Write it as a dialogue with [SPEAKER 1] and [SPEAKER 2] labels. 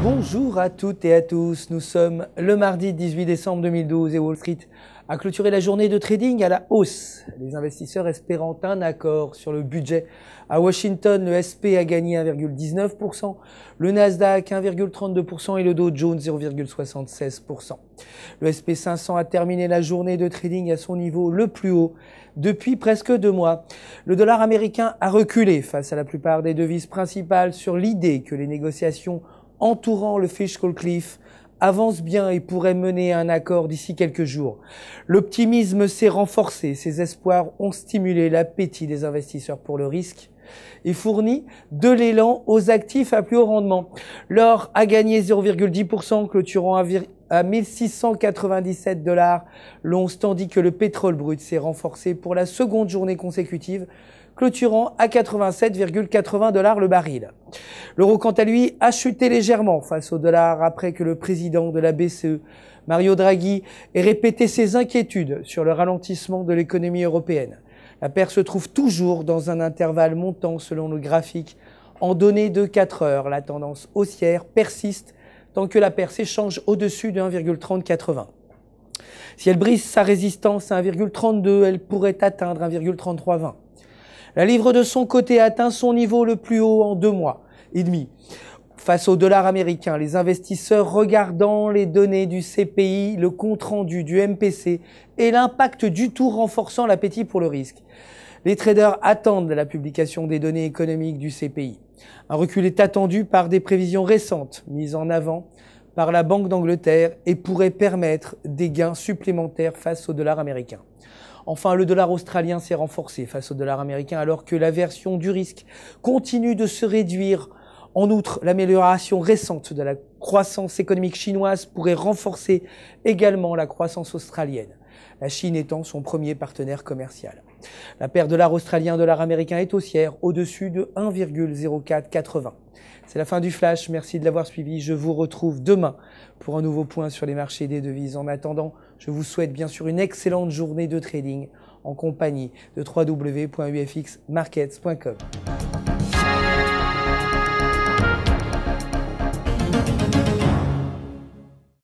[SPEAKER 1] Bonjour à toutes et à tous, nous sommes le mardi 18 décembre 2012 et Wall Street a clôturé la journée de trading à la hausse. Les investisseurs espérant un accord sur le budget. À Washington, le SP a gagné 1,19%, le Nasdaq 1,32% et le Dow Jones 0,76%. Le SP 500 a terminé la journée de trading à son niveau le plus haut depuis presque 2 mois. Le dollar américain a reculé face à la plupart des devises principales sur l'idée que les négociations entourant le Fiscal Cliff avance bien et pourrait mener à un accord d'ici quelques jours. L'optimisme s'est renforcé, ces espoirs ont stimulé l'appétit des investisseurs pour le risque et fourni de l'élan aux actifs à plus haut rendement. L'or a gagné 0,10%, clôturant à 1697 $ l'once, tandis que le pétrole brut s'est renforcé pour la seconde journée consécutive, clôturant à 87,80 $ le baril. L'euro, quant à lui, a chuté légèrement face au dollar après que le président de la BCE, Mario Draghi, ait répété ses inquiétudes sur le ralentissement de l'économie européenne. La paire se trouve toujours dans un intervalle montant selon le graphique en données de 4 heures. La tendance haussière persiste tant que la paire s'échange au-dessus de 1,3080. Si elle brise sa résistance à 1,32, elle pourrait atteindre 1,3320. La livre de son côté atteint son niveau le plus haut en 2 mois et demi. Face au dollar américain, les investisseurs regardant les données du CPI, le compte-rendu du MPC et l'impact du tout renforçant l'appétit pour le risque. Les traders attendent la publication des données économiques du CPI. Un recul est attendu par des prévisions récentes mises en avant par la Banque d'Angleterre et pourrait permettre des gains supplémentaires face au dollar américain. Enfin, le dollar australien s'est renforcé face au dollar américain alors que l'aversion du risque continue de se réduire. En outre, l'amélioration récente de la croissance économique chinoise pourrait renforcer également la croissance australienne, la Chine étant son premier partenaire commercial. La paire dollar australien-dollar américain est haussière au-dessus de 1,0480. C'est la fin du flash, merci de l'avoir suivi. Je vous retrouve demain pour un nouveau point sur les marchés des devises. En attendant, je vous souhaite bien sûr une excellente journée de trading en compagnie de www.ufxmarkets.com.